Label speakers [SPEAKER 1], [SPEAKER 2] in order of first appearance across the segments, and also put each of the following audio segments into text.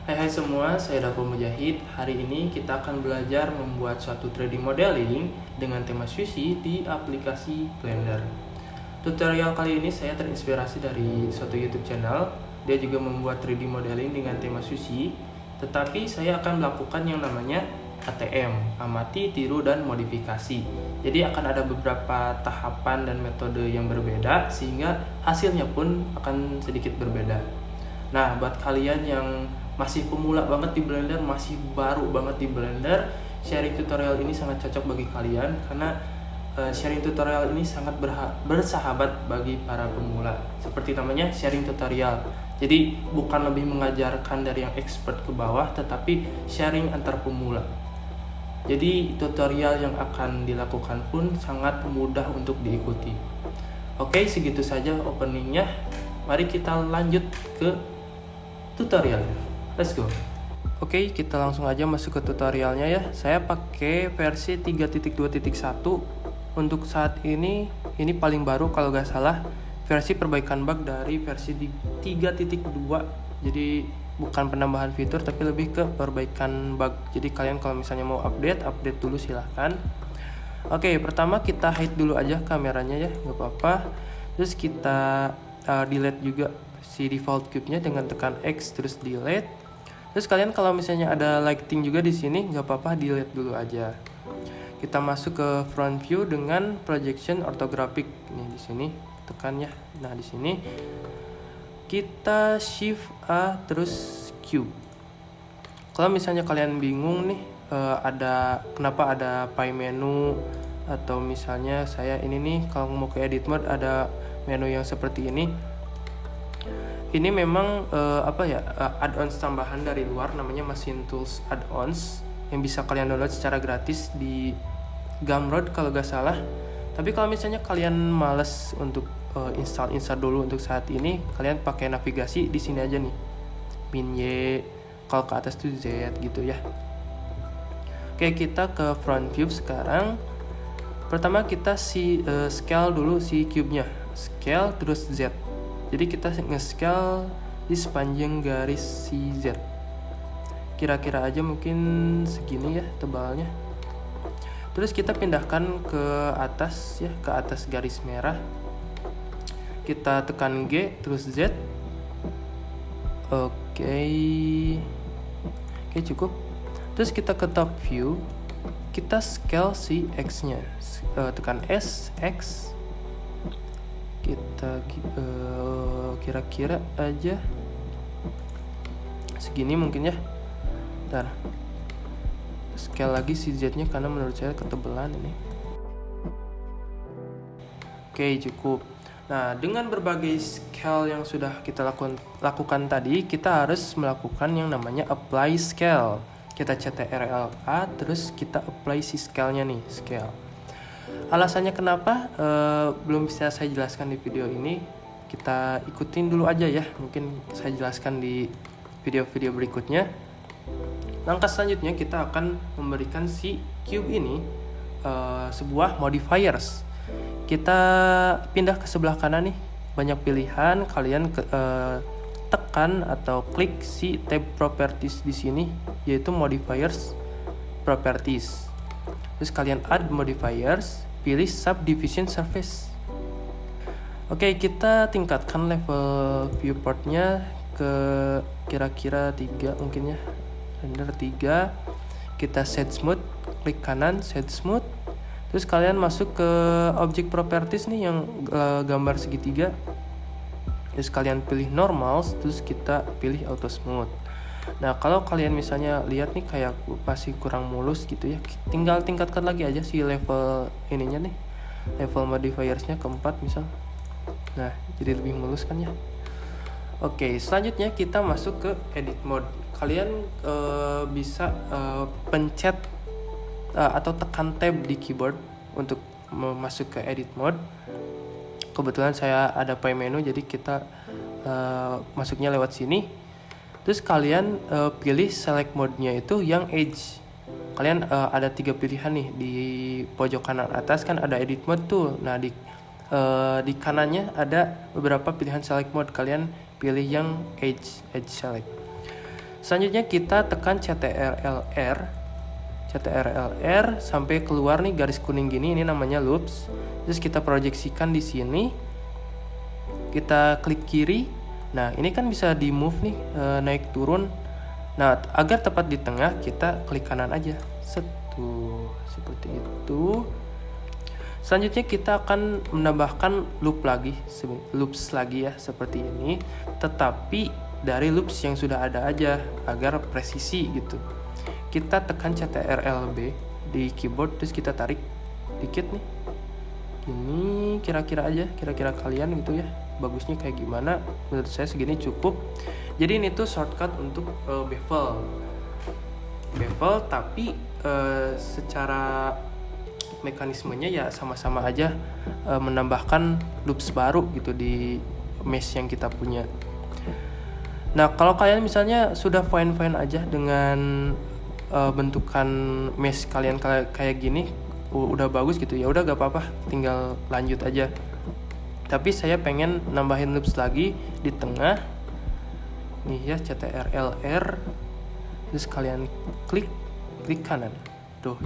[SPEAKER 1] Hai semua, saya Dapur Mujahid. Hari ini kita akan belajar membuat suatu 3D modeling dengan tema sushi di aplikasi Blender. Tutorial kali ini saya terinspirasi dari suatu YouTube channel. Dia juga membuat 3D modeling dengan tema sushi, tetapi saya akan melakukan yang namanya ATM, amati, tiru, dan modifikasi. Jadi akan ada beberapa tahapan dan metode yang berbeda sehingga hasilnya pun akan sedikit berbeda. Nah, buat kalian yang masih pemula banget di Blender, masih baru banget di Blender, sharing tutorial ini sangat cocok bagi kalian karena sharing tutorial ini sangat bersahabat bagi para pemula. Seperti namanya, sharing tutorial. Jadi bukan lebih mengajarkan dari yang expert ke bawah, tetapi sharing antar pemula. Jadi tutorial yang akan dilakukan pun sangat mudah untuk diikuti. Oke, segitu saja openingnya. Mari kita lanjut ke tutorialnya. Let's go. Oke, kita langsung aja masuk ke tutorialnya ya. Saya pakai versi 3.2.1. Untuk saat ini paling baru kalau gak salah versi perbaikan bug dari versi 3.2. Jadi bukan penambahan fitur tapi lebih ke perbaikan bug. Jadi kalian kalau misalnya mau update dulu silahkan. Oke, pertama kita hide dulu aja kameranya ya, gak apa-apa. Terus kita delete juga si default cube-nya dengan tekan X terus delete. Terus kalian kalau misalnya ada lighting juga di sini nggak apa-apa, delete dulu aja. Kita masuk ke front view dengan projection orthographic. Nih di sini tekan ya. Nah, di sini kita shift A terus cube. Kalau misalnya kalian bingung nih kenapa ada pie menu, atau misalnya saya ini nih kalau mau ke edit mode ada menu yang seperti ini. Ini memang add-ons tambahan dari luar namanya Machine Tools Add-ons yang bisa kalian download secara gratis di Gumroad kalau gak salah. Tapi kalau misalnya kalian males untuk install dulu untuk saat ini, kalian pakai navigasi di sini aja nih. Min Y, kalau ke atas tuh Z gitu ya. Oke, kita ke front view sekarang. Pertama kita scale dulu si cube-nya. Scale terus Z. Jadi kita nge-scale di sepanjang garis si Z. Kira-kira aja mungkin segini ya tebalnya. Terus kita pindahkan ke atas ya, ke atas garis merah. Kita tekan G terus Z. Oke, cukup. Terus kita ke top view. Kita scale si X-nya. Tekan S, X. Kita kira-kira aja segini mungkin ya. Ntar scale lagi si Z-nya karena menurut saya ketebelan ini. Oke, cukup. Nah, dengan berbagai scale yang sudah kita lakukan tadi, kita harus melakukan yang namanya apply scale. Kita CTRL-A terus kita apply si scale-nya nih, scale. Alasannya kenapa belum bisa saya jelaskan di video ini, kita ikutin dulu aja ya. Mungkin saya jelaskan di video-video berikutnya. Langkah selanjutnya kita akan memberikan si cube ini sebuah modifiers. Kita pindah ke sebelah kanan nih, banyak pilihan. Kalian tekan atau klik si tab properties di sini, yaitu modifiers properties. Terus kalian add modifiers, pilih subdivision surface. Oke, kita tingkatkan level viewportnya ke kira-kira 3 mungkin ya. Render 3. Kita set smooth, klik kanan set smooth. Terus kalian masuk ke object properties nih yang gambar segitiga. Terus kalian pilih normal, terus kita pilih auto smooth. Nah, kalau kalian misalnya lihat nih kayak masih kurang mulus gitu ya, tinggal tingkatkan lagi aja si level ininya nih, level modifiersnya ke 4 misal. Nah, jadi lebih mulus kan ya. Oke, selanjutnya kita masuk ke edit mode. Kalian bisa pencet atau tekan tab di keyboard untuk masuk ke edit mode. Kebetulan saya ada pie menu, jadi kita masuknya lewat sini. Terus kalian pilih select mode-nya itu yang edge. Kalian ada 3 pilihan nih di pojok kanan atas kan ada edit mode tuh. Nah, di kanannya ada beberapa pilihan select mode. Kalian pilih yang edge select. Selanjutnya kita tekan CTRL-R sampai keluar nih garis kuning gini, ini namanya loops. Terus kita proyeksikan di sini. Kita klik kiri. Nah, ini kan bisa di move nih, naik turun. Nah, agar tepat di tengah kita klik kanan aja. Seperti itu. Selanjutnya kita akan menambahkan loops lagi ya, seperti ini. Tetapi dari loops yang sudah ada aja agar presisi gitu. Kita tekan CTRL-B di keyboard, terus kita tarik dikit nih. Ini kira-kira kalian gitu ya, bagusnya kayak gimana. Menurut saya segini cukup. Jadi ini tuh shortcut untuk bevel, tapi secara mekanismenya ya sama-sama aja, menambahkan loops baru gitu di mesh yang kita punya. Nah, kalau kalian misalnya sudah fine-fine aja dengan bentukan mesh kalian kayak gini, udah bagus gitu ya, udah gak apa-apa, tinggal lanjut aja. Tapi saya pengen nambahin loops lagi di tengah nih ya, CTRL-R, terus kalian klik kanan tuh.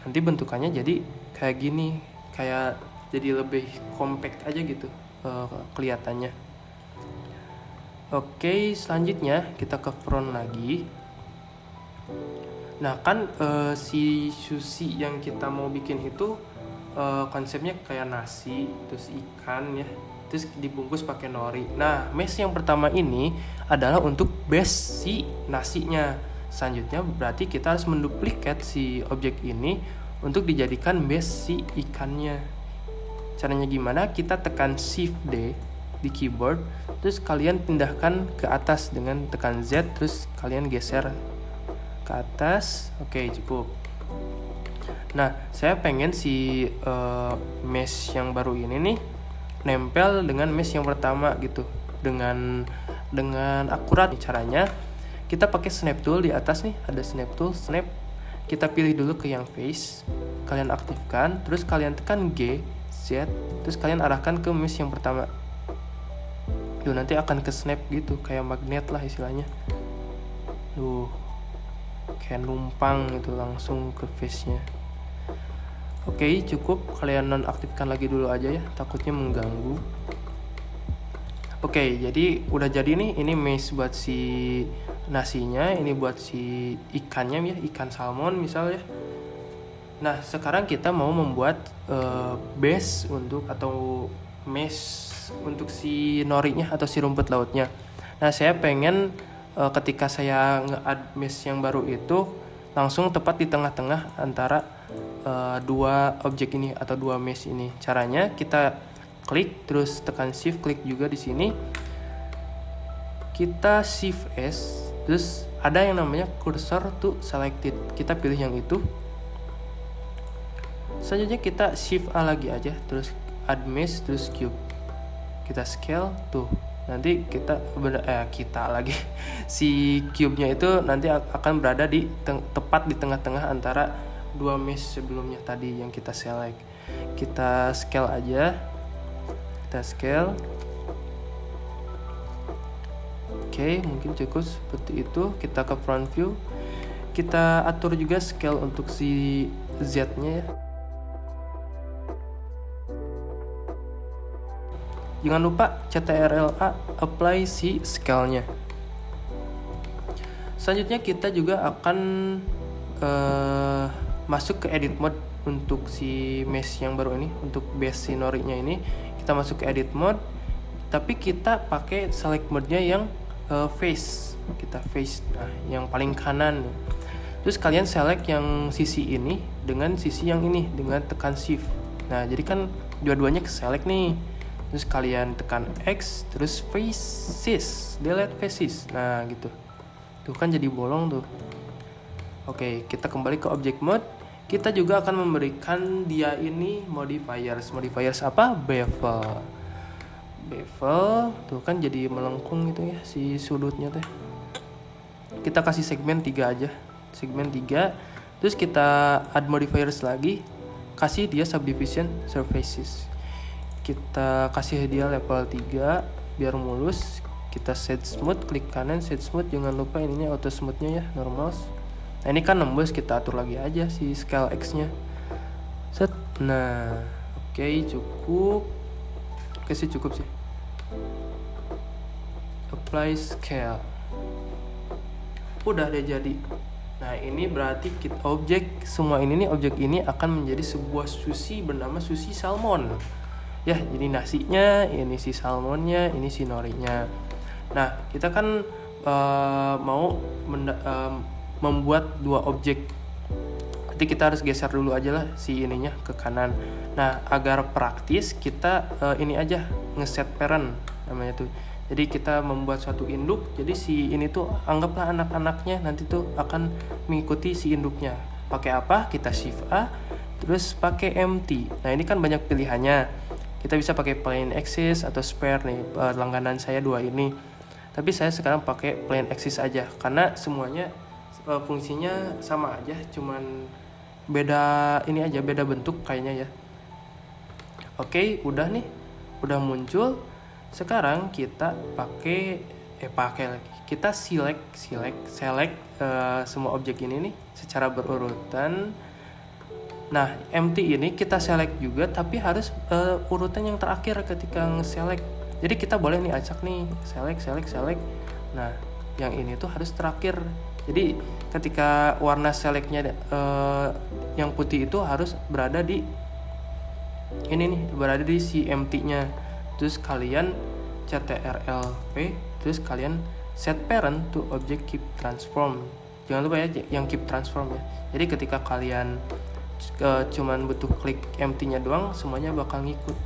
[SPEAKER 1] Nanti bentukannya jadi kayak gini, kayak jadi lebih compact aja gitu kelihatannya. Oke, selanjutnya kita ke front lagi. Nah kan si sushi yang kita mau bikin itu konsepnya kayak nasi, terus ikan ya, terus dibungkus pakai nori. Nah, mesh yang pertama ini adalah untuk base si nasinya. Selanjutnya berarti kita harus menduplikat si objek ini untuk dijadikan base si ikannya. Caranya gimana? Kita tekan Shift D di keyboard, terus kalian pindahkan ke atas dengan tekan Z, terus kalian geser ke atas. Oke, cukup. Nah, saya pengen si mesh yang baru ini nih nempel dengan mesh yang pertama gitu, dengan akurat. Caranya kita pakai snap tool. Di atas nih ada snap tool, snap. Kita pilih dulu ke yang face, kalian aktifkan, terus kalian tekan G, Z, terus kalian arahkan ke mesh yang pertama. Tuh, nanti akan ke snap gitu, kayak magnet lah istilahnya. Tuh, kayak numpang gitu langsung ke face-nya. Oke, cukup. Kalian nonaktifkan lagi dulu aja ya, takutnya mengganggu. Oke, jadi udah jadi nih, ini mesh buat si nasinya, ini buat si ikannya ya, ikan salmon misalnya. Nah, sekarang kita mau membuat base atau mesh untuk si norinya atau si rumput lautnya. Nah, saya pengen ketika saya nge-add mesh yang baru itu langsung tepat di tengah-tengah antara dua objek ini atau dua mesh ini. Caranya kita klik, terus tekan shift, klik juga di sini. Kita shift S, terus ada yang namanya cursor to selected. Kita pilih yang itu. Selanjutnya kita shift A lagi aja, terus add mesh, terus cube. Kita scale tuh. Nanti kita lagi si cube-nya itu nanti akan berada di tepat di tengah-tengah antara dua mesh sebelumnya tadi yang kita select. Kita scale aja. Kita scale. Oke, mungkin cukup seperti itu. Kita ke front view. Kita atur juga scale untuk si Z-nya ya. Jangan lupa CTRL-A apply si scale-nya. Selanjutnya kita juga akan masuk ke edit mode untuk si mesh yang baru ini, untuk base si norinya ini. Kita masuk ke edit mode, tapi kita pakai select mode-nya yang face. Kita face, nah yang paling kanan. Terus kalian select yang sisi ini dengan sisi yang ini dengan tekan shift. Nah, jadi kan dua-duanya ke select nih. Terus kalian tekan X, terus faces, delete faces. Nah gitu. Tuh kan jadi bolong tuh. Oke, kita kembali ke object mode. Kita juga akan memberikan dia ini modifiers. Modifiers apa? Bevel. Bevel, tuh kan jadi melengkung gitu ya si sudutnya teh. Kita kasih segmen 3 aja. Segmen 3. Terus kita add modifiers lagi. Kasih dia subdivision surfaces. Kita kasih dia level 3 biar mulus. kita set smooth, klik kanan set smooth, jangan lupa ininya auto smoothnya ya, normal. Nah ini kan nembus, kita atur lagi aja si scale X nya set. Nah oke, cukup. Oke sih, cukup sih. Apply scale, udah deh jadi. Nah ini berarti objek semua ini nih, objek ini akan menjadi sebuah sushi bernama sushi salmon ya. Jadi nasinya ini si salmonnya, ini si norinya. Nah kita kan mau membuat dua objek. Nanti kita harus geser dulu aja lah si ininya ke kanan. Nah agar praktis kita ini aja ngeset parent namanya tuh. Jadi kita membuat suatu induk, jadi si ini tuh anggaplah anak-anaknya nanti tuh akan mengikuti si induknya. Pakai apa? Kita shift A, terus pakai empty. Nah ini kan banyak pilihannya. Kita bisa pakai plain axis atau spare nih, langganan saya dua ini. Tapi saya sekarang pakai plain axis aja, karena semuanya fungsinya sama aja, cuman beda ini aja, beda bentuk kayaknya ya. Oke, udah nih, udah muncul. Sekarang kita pakai lagi. Kita select semua objek ini nih secara berurutan. Nah, empty ini kita select juga, tapi harus urutan yang terakhir ketika nge-select. Jadi kita boleh nih acak nih, select. Nah, yang ini tuh harus terakhir. Jadi ketika warna selectnya yang putih itu harus berada di ini nih, berada di si empty-nya. Terus kalian ctrl+p, terus kalian set parent to object keep transform. Jangan lupa ya yang keep transform ya. Jadi ketika kalian cuman butuh klik empty-nya doang, semuanya bakal ngikut.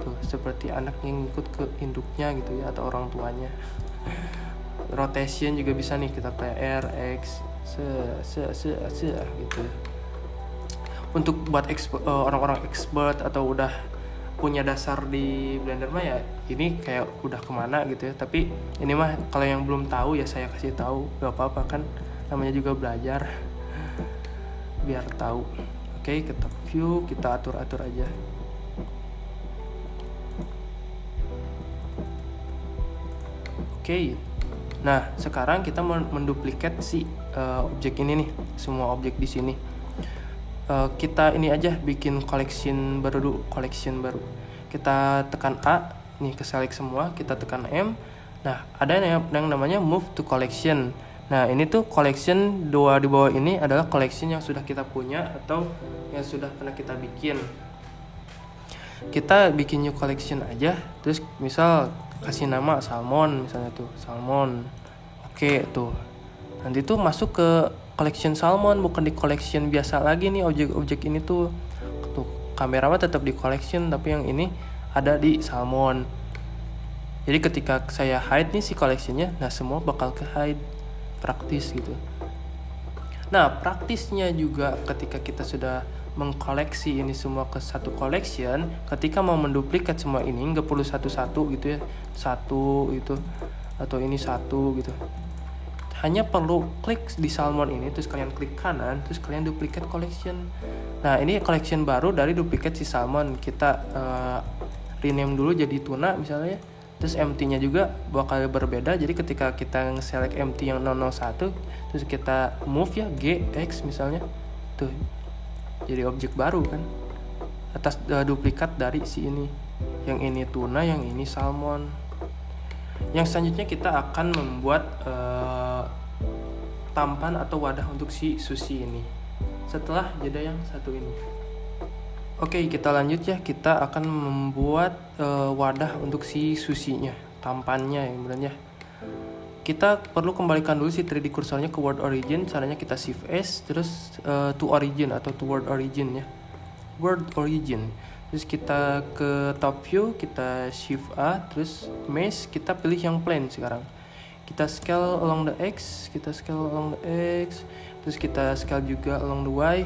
[SPEAKER 1] Tuh, seperti anaknya ngikut ke induknya gitu ya, atau orang tuanya. Rotation juga bisa nih, kita kayak R, X, gitu. Untuk buat orang-orang expert atau udah punya dasar di Blender mah ya ini kayak udah kemana gitu ya. Tapi ini mah kalau yang belum tahu ya saya kasih tahu, gak apa-apa kan, namanya juga belajar biar tahu. Oke, kita view, kita atur-atur aja. Oke, nah sekarang kita menduplikat si objek ini nih, semua objek di sini. Kita ini aja bikin collection baru. Kita tekan A nih, ke select semua, kita tekan M. Nah ada yang namanya move to collection. Nah ini tuh collection, dua di bawah ini adalah collection yang sudah kita punya atau yang sudah pernah kita bikin. Kita bikin new collection aja, terus misal kasih nama salmon misalnya tuh, salmon. Oke tuh, nanti tuh masuk ke collection salmon, bukan di collection biasa lagi nih. Objek-objek ini tuh kamera mah tetap di collection, tapi yang ini ada di salmon. Jadi ketika saya hide nih si collectionnya, nah semua bakal ke hide. Praktis gitu. Nah praktisnya juga ketika kita sudah mengkoleksi ini semua ke satu collection, ketika mau menduplikat semua ini nggak perlu satu-satu gitu ya, satu gitu atau ini satu gitu. Hanya perlu klik di salmon ini, terus kalian klik kanan, terus kalian duplicate collection. Nah ini collection baru dari duplicate si salmon. Kita rename dulu jadi tuna misalnya. Terus empty-nya juga bakal berbeda. Jadi ketika kita select empty yang 001, terus kita move ya G, X misalnya, tuh jadi objek baru kan, atas duplikat dari si ini. Yang ini tuna, yang ini salmon. Yang selanjutnya kita akan membuat tampan atau wadah untuk si sushi ini setelah jeda yang satu ini. Oke, kita lanjut ya. Kita akan membuat wadah untuk si sushinya, tampannya ya bener ya. Kita perlu kembalikan dulu si 3D kursornya ke world origin. Caranya kita shift S terus to origin atau to world origin ya, world origin. Terus kita ke top view, kita shift A, terus mesh, kita pilih yang plane sekarang. Kita scale along the X, terus kita scale juga along the Y.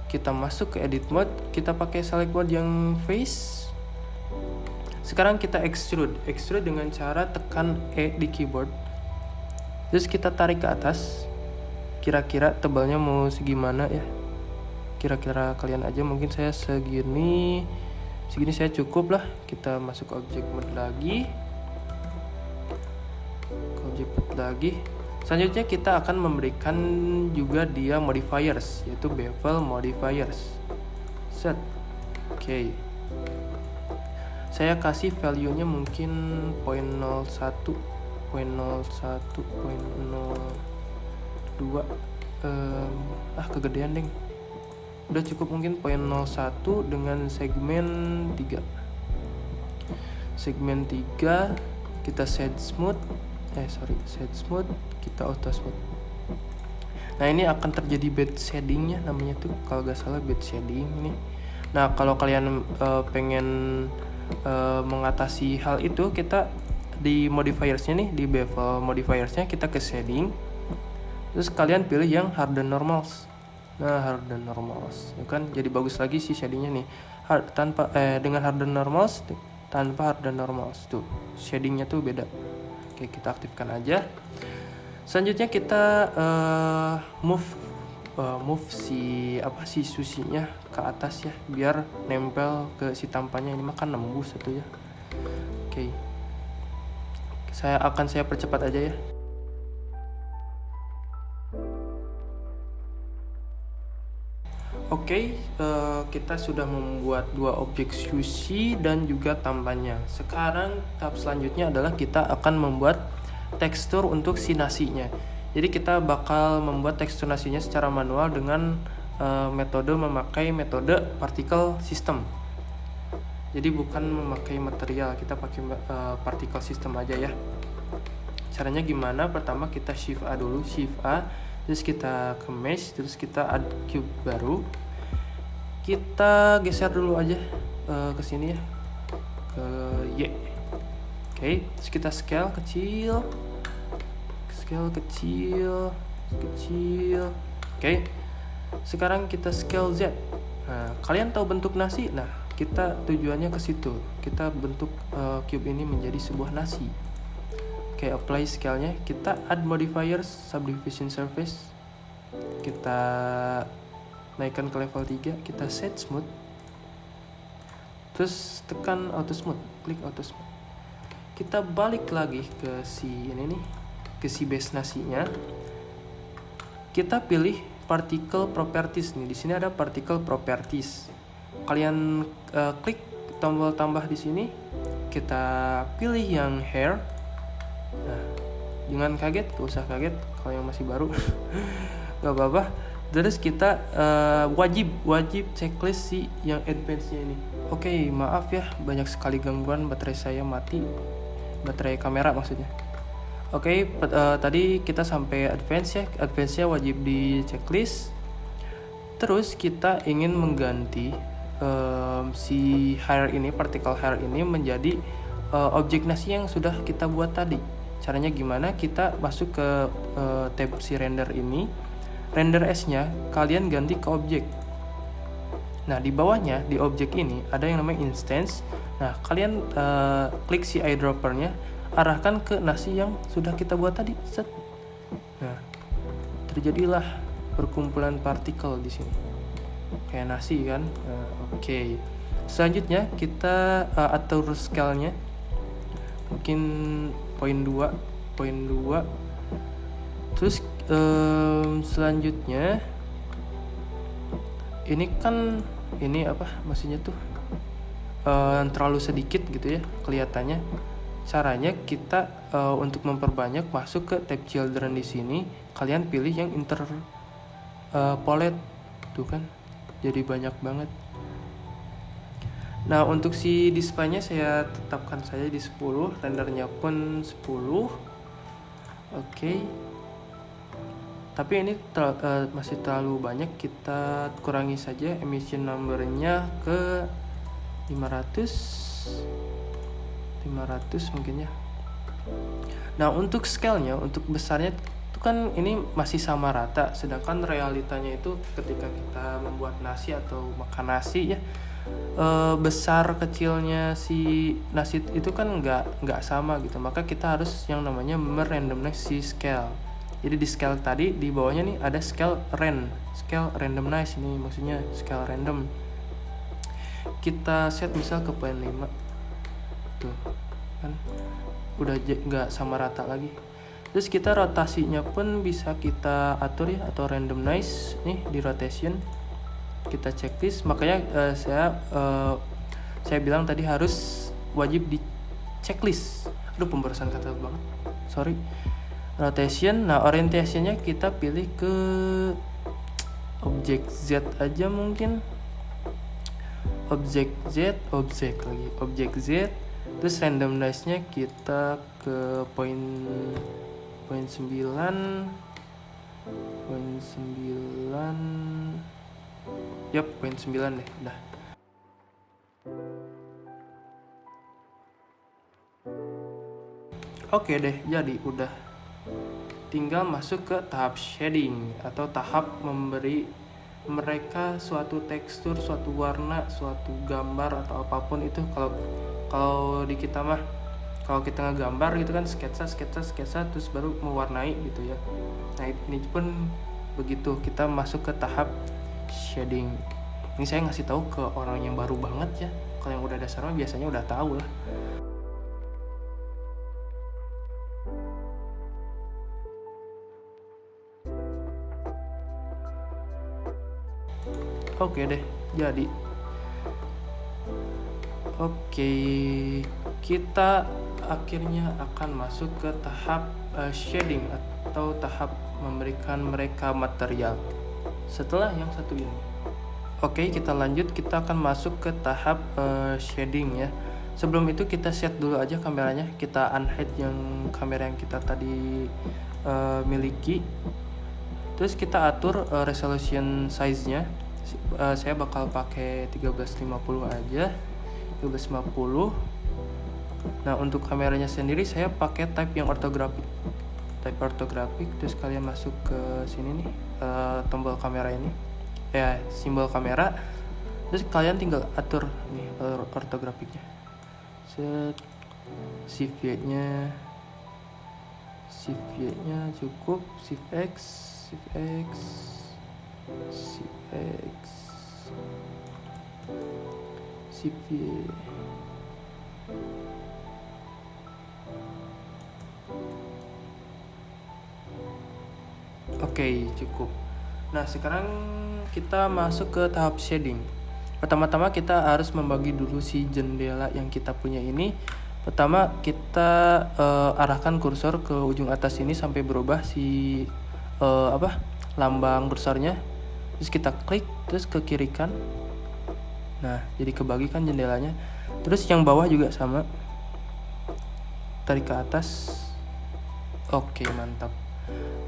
[SPEAKER 1] Kita masuk ke edit mode, kita pakai select mode yang face. Sekarang kita extrude dengan cara tekan E di keyboard. Terus kita tarik ke atas. Kira-kira tebalnya mau segimana ya? Kira-kira kalian aja, mungkin saya segini. Segini saya cukup lah. Kita masuk ke object mode lagi. Selanjutnya kita akan memberikan juga dia modifiers, yaitu bevel modifiers. Set. Oke. Saya kasih value-nya mungkin 0.01, 0.02. Kegedean deng. Udah cukup mungkin 0.01 dengan segmen 3. Segmen 3 kita set smooth, kita auto smooth. Nah, ini akan terjadi bed shadingnya, namanya tuh kalau gak salah bed shading ini. Nah, kalau kalian pengen mengatasi hal itu, kita di modifiersnya nih, di bevel modifiersnya kita ke shading, terus kalian pilih yang harden normals. Nah, harden normals ya kan, jadi bagus lagi sih shadingnya nih. Dengan harden normals, tanpa harden normals tuh shadingnya tuh beda. Oke, kita aktifkan aja. Selanjutnya kita move si susinya ke atas ya, biar nempel ke si tampannya. Ini mah kan nembus satu ya. Oke. Saya percepat aja ya. Oke, kita sudah membuat 2 objek sushi dan juga tampannya. Sekarang tahap selanjutnya adalah kita akan membuat tekstur untuk si nasinya. Jadi kita bakal membuat tekstur nasinya secara manual dengan memakai metode particle system. Jadi bukan memakai material, kita pakai particle system aja ya. Caranya gimana? Pertama kita shift A dulu, terus kita ke mesh, terus kita add cube baru. Kita geser dulu aja ke sini ya, ke Y. Oke, terus kita scale kecil. Oke, sekarang kita scale Z. Nah, kalian tahu bentuk nasi? Nah, kita tujuannya ke situ. Kita bentuk cube ini menjadi sebuah nasi. Oke, apply scale-nya. Kita add modifiers subdivision surface. Kita naikkan ke level 3. Kita set smooth. Terus tekan auto smooth. Klik auto smooth. Kita balik lagi ke si ini nih, ke si base nasinya. Kita pilih particle properties nih. Di sini ada particle properties. Kalian klik tombol tambah di sini. Kita pilih yang hair. Nah, jangan kaget, gak usah kaget kalau yang masih baru. Gak apa-apa. Terus kita wajib checklist si yang advance-nya ini. Oke, maaf ya, banyak sekali gangguan, baterai saya mati. Baterai kamera maksudnya. Oke, tadi kita sampai advance ya. Advance-nya wajib di checklist. Terus kita ingin mengganti si hair ini, particle hair ini menjadi objek nasi yang sudah kita buat tadi. Caranya gimana? Kita masuk ke tab si render ini. Render S-nya kalian ganti ke objek. Nah, di bawahnya di objek ini ada yang namanya instance. Nah, kalian klik si eyedropper-nya, arahkan ke nasi yang sudah kita buat tadi. Set. Nah, terjadilah perkumpulan partikel di sini. Kayak nasi kan. Oke. Selanjutnya kita atur scale-nya. Mungkin poin 2. Terus selanjutnya ini maksudnya tuh terlalu sedikit gitu ya kelihatannya. Caranya kita untuk memperbanyak, masuk ke tab children di sini, kalian pilih yang interpolate tuh kan, jadi banyak banget. Nah, untuk si display-nya saya tetapkan saja di 10, rendernya pun 10. Oke. Tapi ini masih terlalu banyak, kita kurangi saja emission number-nya ke 500 mungkin ya. Nah, untuk scale-nya, untuk besarnya itu kan ini masih sama rata, sedangkan realitanya itu ketika kita membuat nasi atau makan nasi ya, besar kecilnya si nasi itu kan nggak sama gitu. Maka kita harus yang namanya merandomize si scale. Jadi di scale tadi di bawahnya nih ada scale randomize, ini maksudnya scale random. kita set misal ke point 5 tuh kan udah nggak sama rata lagi. Terus kita rotasinya pun bisa kita atur ya, atau randomize nih di rotation kita checklist. Makanya saya bilang tadi harus wajib di checklist. Aduh, pemborosan kata banget, sorry. Rotation, nah orientationnya kita pilih ke objek Z aja mungkin. Objek Z. Terus randomize-nya kita ke poin 9. Yap, poin 9 deh, udah. Oke deh, jadi udah. Tinggal masuk ke tahap shading atau tahap memberi mereka suatu tekstur, suatu warna, suatu gambar atau apapun itu. Kalau di kita mah, kalau kita ngegambar gitu kan sketsa terus baru mewarnai gitu ya. Nah, ini pun begitu, kita masuk ke tahap shading. Ini saya ngasih tahu ke orang yang baru banget ya. Kalau yang udah dasar mah biasanya udah tahu lah. Oke deh, jadi kita akhirnya akan masuk ke tahap shading atau tahap memberikan mereka material setelah yang satu ini. Oke, kita lanjut, kita akan masuk ke tahap shading ya. Sebelum itu kita set dulu aja kameranya, kita unhide yang kamera yang kita tadi miliki. Terus kita atur resolution size-nya. Saya bakal pakai 1350 aja. 1350. Nah, untuk kameranya sendiri saya pakai type yang ortografik. Terus kalian masuk ke sini nih, tombol kamera ini. Ya, simbol kamera. Terus kalian tinggal atur nih ortografiknya. Set shift Y-nya cukup, shift X. Shift Y. Oke, cukup. Nah, sekarang kita masuk ke tahap shading. Pertama-tama kita harus membagi dulu si jendela yang kita punya ini. Pertama kita arahkan kursor ke ujung atas ini sampai berubah si lambang kursornya. Terus kita klik, terus ke kiri kan. Nah, jadi kebagi kan jendelanya. Terus yang bawah juga sama, tarik ke atas. Oke, mantap.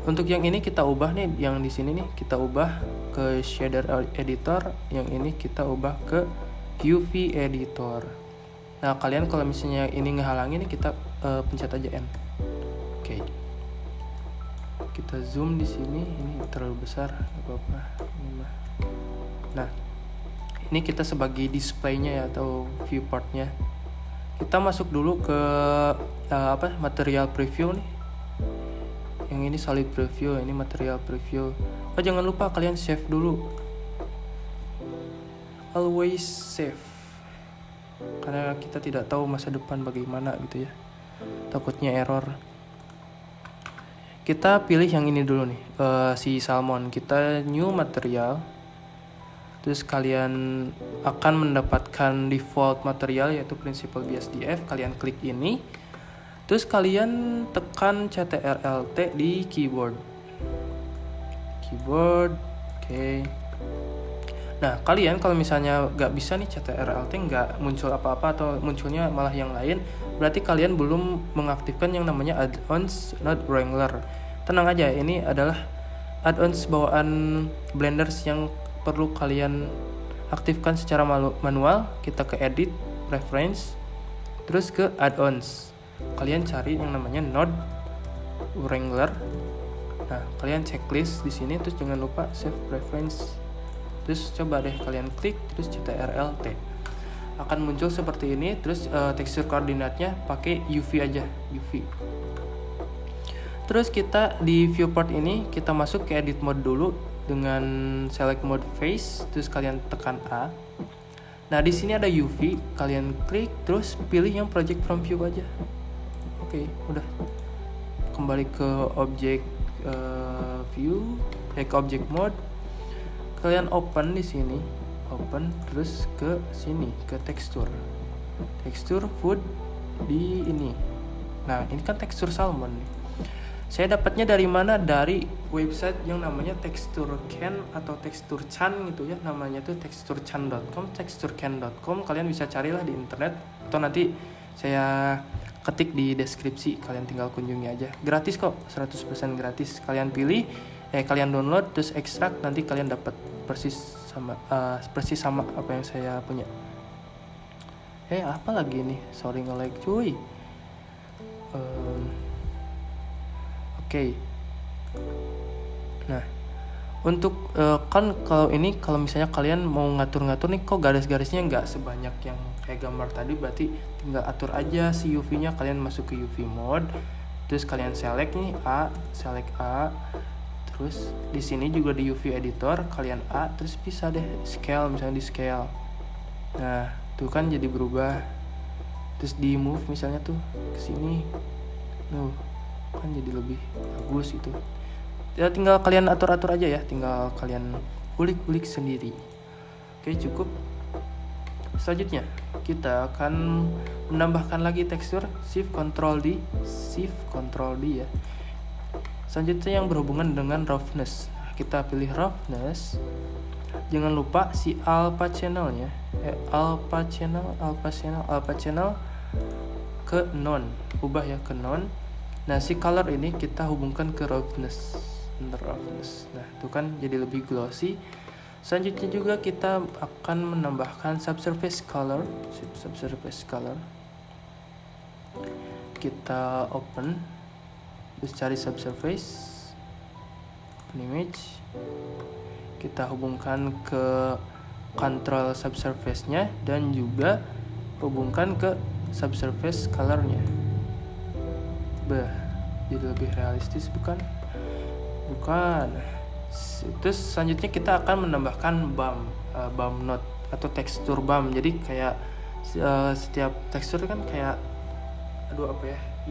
[SPEAKER 1] Untuk yang ini kita ubah nih, yang di sini nih kita ubah ke shader editor, yang ini kita ubah ke UV editor. Nah, kalian kalau misalnya ini ngehalangin nih, kita pencet aja N. Oke. Kita zoom di sini, ini terlalu besar, nggak apa-apa. Ini mah. Nah, ini kita sebagai displaynya ya, atau viewportnya. Kita masuk dulu ke material preview nih. Yang ini solid preview, ini material preview. Oh, jangan lupa kalian save dulu. Always save. Karena kita tidak tahu masa depan bagaimana gitu ya. Takutnya error. Kita pilih yang ini dulu nih, si salmon. Kita new material. Terus kalian akan mendapatkan default material yaitu Principled BSDF. Kalian klik ini. Terus kalian tekan Ctrl+T di keyboard. Oke. Nah, kalian kalau misalnya nggak bisa nih Ctrl+T, nggak muncul apa-apa atau munculnya malah yang lain, berarti kalian belum mengaktifkan yang namanya add-ons Node Wrangler. Tenang aja, ini adalah add-ons bawaan Blender yang perlu kalian aktifkan secara manual. Kita ke Edit, Preference, terus ke Add-ons. Kalian cari yang namanya Node Wrangler. Nah, kalian checklist di sini, terus jangan lupa save preference. Terus coba deh kalian klik, terus Ctrl+T. Akan muncul seperti ini. Terus tekstur koordinatnya pakai UV aja, UV. Terus kita di viewport ini kita masuk ke edit mode dulu dengan select mode face. Terus kalian tekan A. Nah, di sini ada UV, kalian klik terus pilih yang project from view aja. Oke, udah. Kembali ke object view, ke object mode. Kalian open di sini, open terus ke sini ke tekstur food di ini. Nah, ini kan tekstur salmon nih. Saya dapatnya dari mana? Dari website yang namanya TextureCan atau TextureCan gitu ya. Namanya tuh texturechan.com, texturecan.com. Kalian bisa carilah di internet atau nanti saya ketik di deskripsi. Kalian tinggal kunjungi aja. Gratis kok, 100% gratis. Kalian pilih, kalian download terus ekstrak, nanti kalian dapat persis sama apa yang saya punya. Apa lagi nih? Sorry nge-lag cuy. Oke. Nah, untuk kan kalau misalnya kalian mau ngatur-ngatur nih, kok garis-garisnya nggak sebanyak yang kayak gambar tadi, berarti tinggal atur aja si UV-nya. Kalian masuk ke UV mode, terus kalian select nih select A. Terus di sini juga di UV editor kalian A, terus bisa deh scale, misalnya di scale. Nah, tuh kan jadi berubah. Terus di move misalnya tuh ke sini. Kan jadi lebih bagus itu. Ya tinggal kalian atur-atur aja ya, tinggal kalian ulik-ulik sendiri. Oke, cukup. Selanjutnya kita akan menambahkan lagi tekstur Shift Ctrl D ya. Selanjutnya yang berhubungan dengan roughness. Kita pilih roughness. Jangan lupa si alpha channelnya, alpha channel ke non, ubah ya ke non. Nah, si color ini kita hubungkan ke roughness. Nah, itu kan jadi lebih glossy. Selanjutnya juga kita akan menambahkan subsurface color. Kita open, terus cari subsurface, open image. Kita hubungkan ke control subsurface-nya dan juga hubungkan ke subsurface color-nya. Jadi lebih realistis bukan? Terus selanjutnya kita akan menambahkan bump node atau tekstur bump. Jadi kayak setiap tekstur kan kayak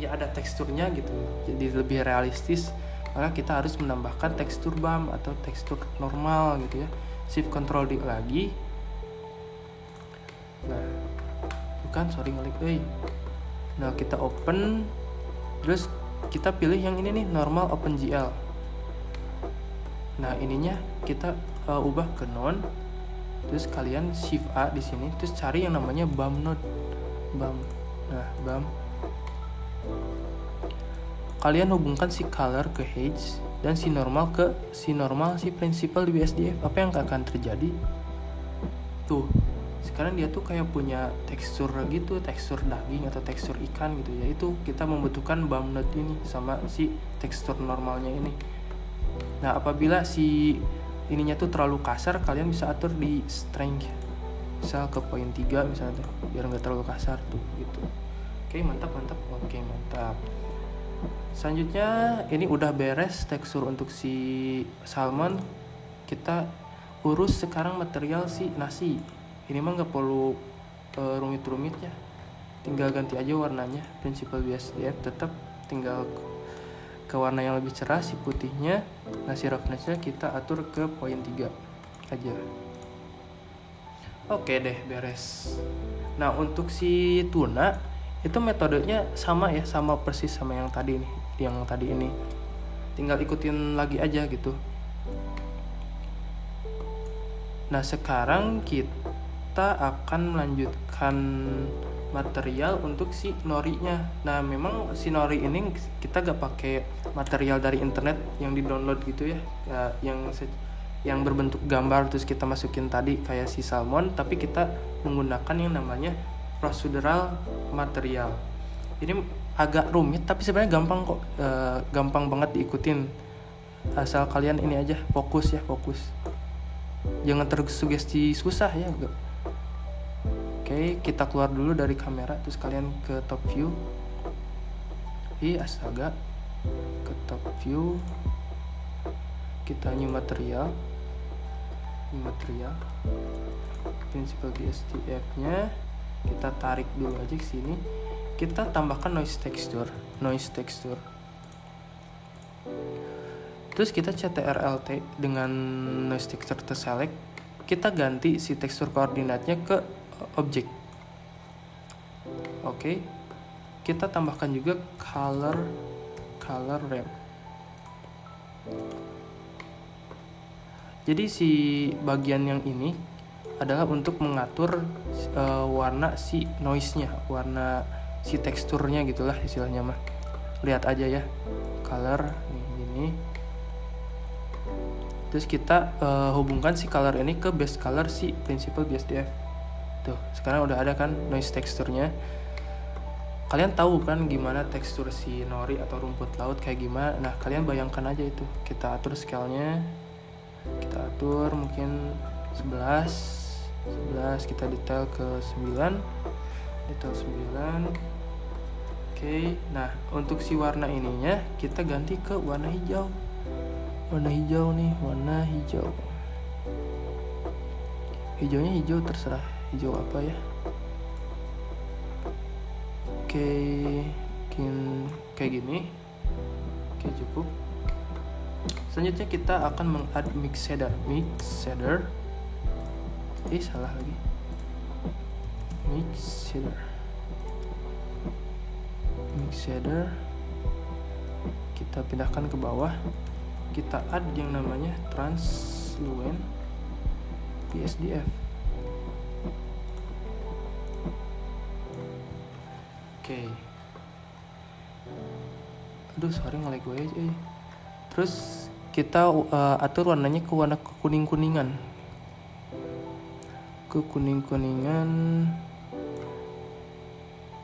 [SPEAKER 1] ada teksturnya gitu. Jadi lebih realistis. Maka kita harus menambahkan tekstur bump atau tekstur normal gitu ya. Shift Ctrl D lagi. Nah, Nah, kita open. Terus kita pilih yang ini nih, normal OpenGL. Nah, ininya kita ubah ke non. Terus kalian Shift A di sini, terus cari yang namanya bump node. Nah, bump. Kalian hubungkan si color ke edge dan si normal si principal di BSDF. Apa yang akan terjadi? Tuh, sekarang dia tuh kayak punya tekstur gitu, tekstur daging atau tekstur ikan gitu ya. Itu kita membutuhkan bump node ini sama si tekstur normalnya ini. Nah, apabila si ininya tuh terlalu kasar, kalian bisa atur di strength, misal ke poin 3 misalnya tuh, biar nggak terlalu kasar tuh gitu. Oke, mantap. Selanjutnya ini udah beres tekstur untuk si salmon. Kita urus sekarang material si nasi. Ini mah nggak perlu rumit-rumit ya, tinggal ganti aja warnanya. Principal BSDF tetap tinggal ke warna yang lebih cerah, si putihnya. Nah, si roughness-nya kita atur ke poin 3 aja. Oke deh, beres. Nah, untuk si tuna itu metodenya sama persis sama yang tadi ini. Tinggal ikutin lagi aja gitu. Nah, sekarang kita akan melanjutkan material untuk si norinya. Nah, memang si nori ini kita gak pakai material dari internet yang di download gitu ya, yang berbentuk gambar terus kita masukin tadi kayak si salmon, tapi kita menggunakan yang namanya procedural material. Ini agak rumit tapi sebenarnya gampang kok, gampang banget diikutin, asal kalian ini aja fokus, jangan tersugesti susah ya. Oke, kita keluar dulu dari kamera, terus kalian ke top view. Astaga, ke top view, kita new material. Principal BSDF nya kita tarik dulu aja ke sini. Kita tambahkan noise texture. Terus kita CTRL-T dengan noise texture terselect. Kita ganti si tekstur koordinatnya ke objek. Oke. Kita tambahkan juga color ramp. Jadi si bagian yang ini adalah untuk mengatur warna si noise-nya, warna si teksturnya gitulah istilahnya mah. Lihat aja ya. Color nih gini. Terus kita hubungkan si color ini ke base color si Principal BSDF. Tuh, sekarang udah ada kan noise teksturnya. Kalian tahu kan gimana tekstur si nori atau rumput laut kayak gimana? Nah, kalian bayangkan aja itu. Kita atur scale-nya. Kita atur mungkin 11, kita detail ke 9. Detail 9. Oke, nah untuk si warna ininya kita ganti ke warna hijau. Warna hijau nih, warna hijau. Hijaunya hijau terserah, hijau apa ya. Oke, mungkin kayak gini. Oke, cukup. Selanjutnya kita akan meng-add mix shader. Salah lagi. Mix shader. Kita pindahkan ke bawah. Kita add yang namanya translucent BSDF. Oke. Aduh, sorry nge-lag gue aja. Terus kita atur warnanya ke warna kuning-kuningan.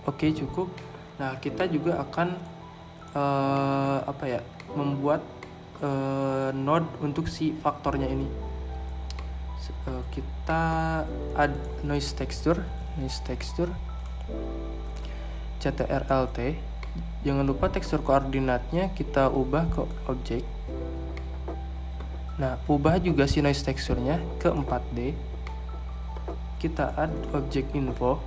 [SPEAKER 1] Oke, cukup. Nah, kita juga akan membuat node untuk si faktornya ini. Kita add noise texture. CTRL-T. Jangan lupa tekstur koordinatnya kita ubah ke objek. Nah, ubah juga si noise teksturnya ke 4D. Kita add object info.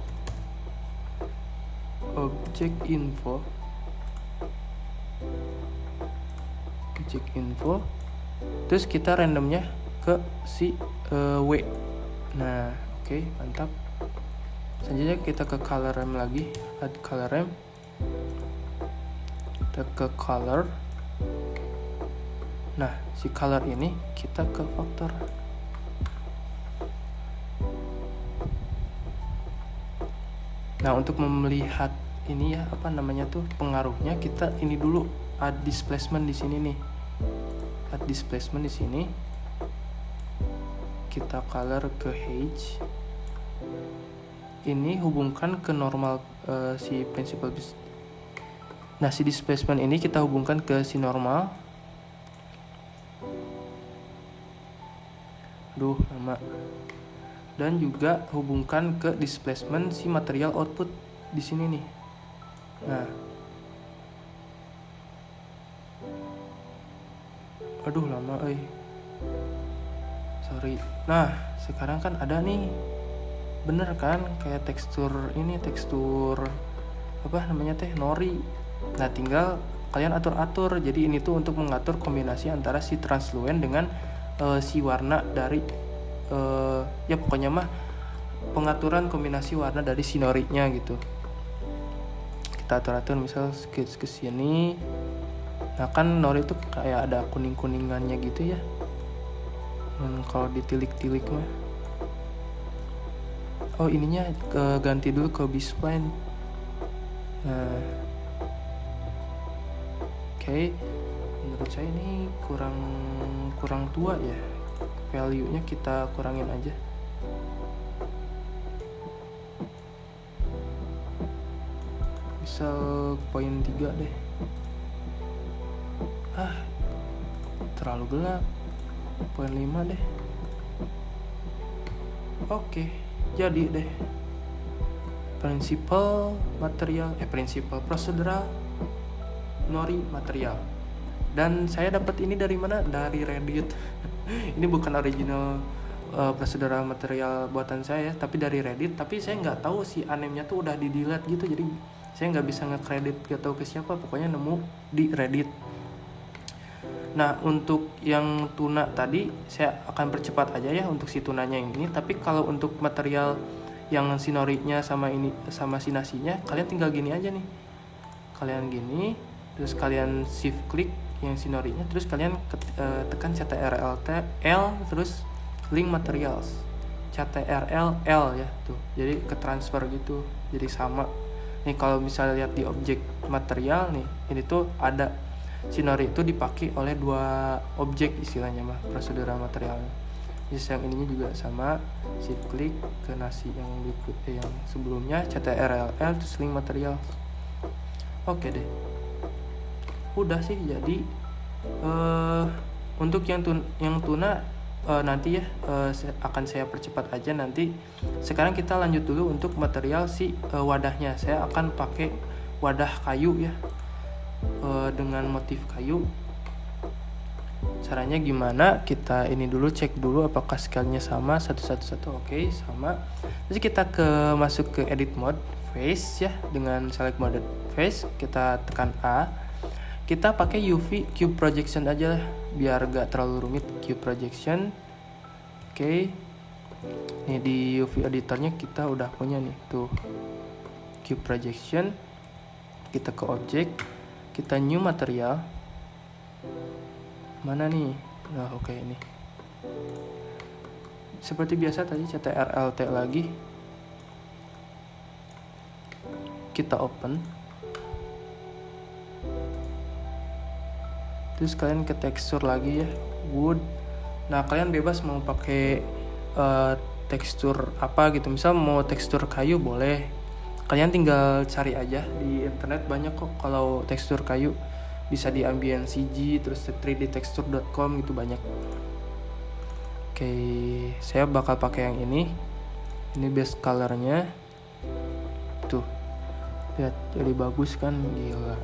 [SPEAKER 1] Terus kita randomnya ke si W. Nah, oke, mantap. Selanjutnya kita ke color ramp lagi, add color ramp. Kita ke color. Nah, si color ini kita ke faktor. Nah, untuk melihat ini ya, pengaruhnya, kita ini dulu add displacement di sini nih. Add displacement di sini. Kita color ke H. Ini hubungkan ke normal si principal. Nah, si displacement ini kita hubungkan ke si normal. Lama. Dan juga hubungkan ke displacement si material output di sini nih. Nah. Lama sorry. Nah, sekarang kan ada nih. Bener kan, kayak tekstur nori. Nah, tinggal kalian atur-atur. Jadi ini tuh untuk mengatur kombinasi antara si translucent dengan si warna dari pokoknya mah pengaturan kombinasi warna dari si norinya gitu. Kita atur-atur misal ke sini. Nah, kan nori itu kayak ada kuning-kuningannya gitu ya. Dan kalau ditilik-tilik mah, ininya ganti dulu ke B-spline. Nah, oke. Menurut saya ini kurang tua ya. Value-nya kita kurangin aja. Misal 0.3 deh. Terlalu gelap. 0.5 deh. Oke, jadi deh. Principal procedural nori material. Dan saya dapat ini dari mana? Dari Reddit. Ini bukan original prosedural material buatan saya, tapi dari Reddit. Tapi saya nggak tahu si anemnya tuh udah di delete gitu, jadi saya nggak bisa nge-credit gak tahu ke siapa, pokoknya nemu di Reddit. Nah, untuk yang tuna tadi saya akan percepat aja ya untuk si tunanya yang ini. Tapi kalau untuk material yang sinorinya sama ini sama si nasinya, kalian tinggal gini aja nih. Kalian gini, terus kalian shift klik yang sinorinya, terus kalian tekan CTRL-L terus link materials. CTRL-L ya tuh. Jadi ke transfer gitu. Jadi sama. Nih kalau misalnya lihat di objek material nih, ini tuh ada sinori itu dipakai oleh dua objek istilahnya mah prosedural materialnya. Jadi yang ininya juga sama, shift klik ke nasi yang sebelumnya CTRL terus link material. Oke deh, udah sih. Jadi untuk yang tuna nanti ya akan saya percepat aja nanti. Sekarang kita lanjut dulu untuk material si wadahnya. Saya akan pakai wadah kayu ya, dengan motif kayu. Caranya gimana? Kita ini dulu cek dulu apakah scale-nya sama 1:1:1. Oke, sama. Terus kita masuk ke edit mode face ya, dengan select mode face, kita tekan A. Kita pakai UV cube projection aja lah biar gak terlalu rumit. Cube projection. Oke. Nih di UV editornya kita udah punya nih tuh. Cube projection. Kita ke objek, kita new material. Mana nih? Nah, oke ini. Seperti biasa tadi CTRL-T lagi. Kita open. Terus kalian ke tekstur lagi ya, wood. Nah, kalian bebas mau pakai tekstur apa gitu. Misal mau tekstur kayu boleh. Kalian tinggal cari aja di internet, banyak kok kalau tekstur kayu. Bisa di ambient CG, terus 3dtexture.com gitu banyak. Oke, saya bakal pakai yang ini. Ini base colornya. Tuh. Lihat, jadi bagus kan? Gila.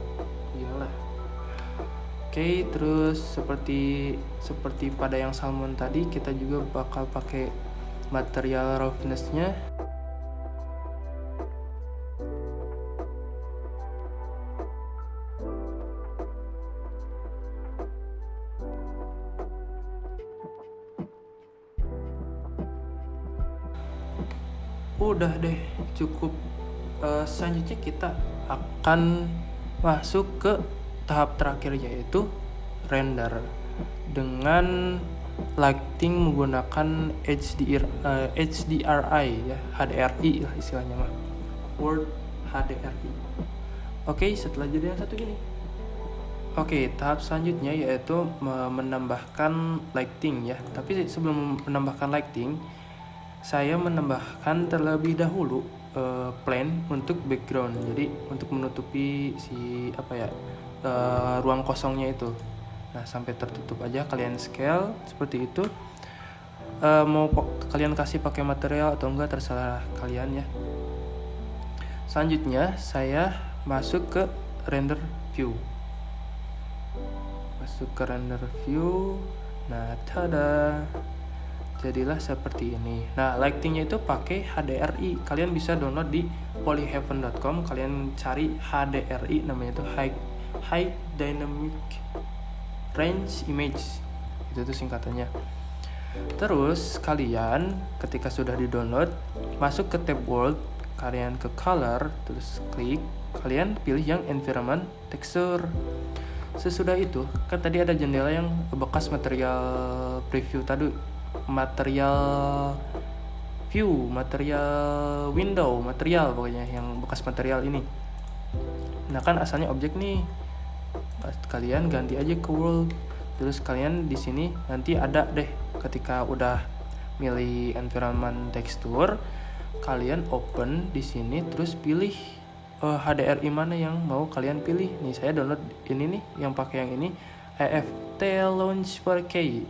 [SPEAKER 1] Oke, terus seperti pada yang salmon tadi, kita juga bakal pakai material roughness-nya. Udah deh, cukup. Selanjutnya kita akan masuk ke tahap terakhir, yaitu render dengan lighting menggunakan HDRI ya, HDRI lah istilahnya mah, Word HDRI. Oke, setelah jadi yang satu gini. Oke, tahap selanjutnya yaitu menambahkan lighting ya. Tapi sebelum menambahkan lighting, saya menambahkan terlebih dahulu plane untuk background. Jadi untuk menutupi si ruang kosongnya itu. Nah, sampai tertutup aja, kalian scale seperti itu. Mau kalian kasih pakai material atau enggak terserah kalian ya. Selanjutnya saya masuk ke render view. Nah, tada. Jadilah seperti ini. Nah, lightingnya itu pakai HDRI. Kalian bisa download di polyheaven.com. Kalian cari HDRI, namanya itu High Dynamic Range Image. Itu tuh singkatannya. Terus kalian ketika sudah di-download, masuk ke tab World, kalian ke Color, terus klik, kalian pilih yang Environment Texture. Sesudah itu, kan tadi ada jendela yang bekas material preview tadi, material view, material window, material pokoknya yang bekas material ini. Nah, kan asalnya objek nih. Kalian ganti aja ke world. Terus kalian di sini nanti ada deh, ketika udah milih environment texture, kalian open di sini terus pilih HDRI mana yang mau kalian pilih. Nih saya download ini nih, yang pakai yang ini, EFT Launch 4K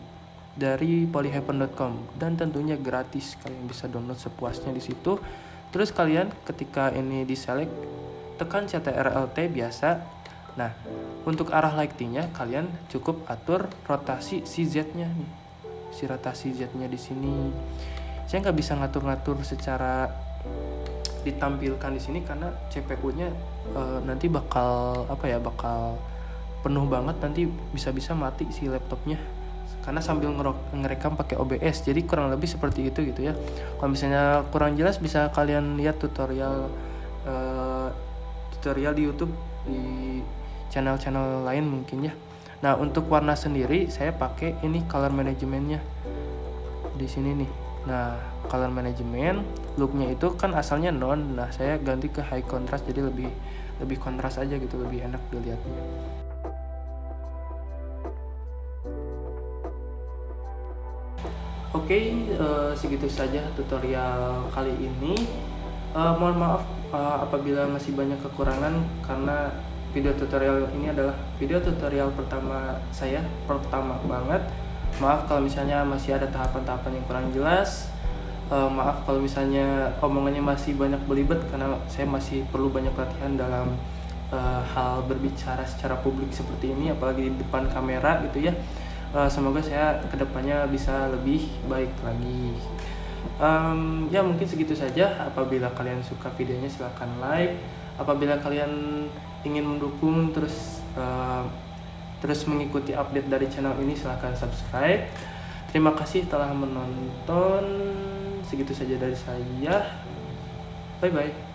[SPEAKER 1] dari polyheaven.com, dan tentunya gratis. Kalian bisa download sepuasnya di situ. Terus kalian ketika ini di select, tekan CTRL-T biasa. Nah, untuk arah lightingnya kalian cukup atur rotasi si Z-nya nih. si rotasi Z-nya di sini. Saya nggak bisa ngatur-ngatur secara ditampilkan di sini karena CPU-nya nanti bakal penuh banget, nanti bisa-bisa mati si laptopnya karena sambil ngerekam pakai OBS. Jadi kurang lebih seperti itu gitu ya. Kalau misalnya kurang jelas bisa kalian lihat tutorial di YouTube di channel-channel lain mungkin ya. Nah, untuk warna sendiri saya pakai ini color managementnya di sini nih. Nah, color management looknya itu kan asalnya non. Nah, saya ganti ke high contrast jadi lebih kontras aja gitu, lebih enak dilihatnya. Oke, segitu saja tutorial kali ini. Mohon maaf apabila masih banyak kekurangan karena video tutorial ini adalah video tutorial pertama saya, pertama banget. Maaf kalau misalnya masih ada tahapan-tahapan yang kurang jelas. Maaf kalau misalnya omongannya masih banyak belibet karena saya masih perlu banyak latihan dalam hal berbicara secara publik seperti ini, apalagi di depan kamera gitu ya. Semoga saya kedepannya bisa lebih baik lagi. Ya mungkin segitu saja. Apabila kalian suka videonya silahkan like. Apabila kalian ingin mendukung terus mengikuti update dari channel ini silahkan subscribe. Terima kasih telah menonton. Segitu saja dari saya. Bye bye.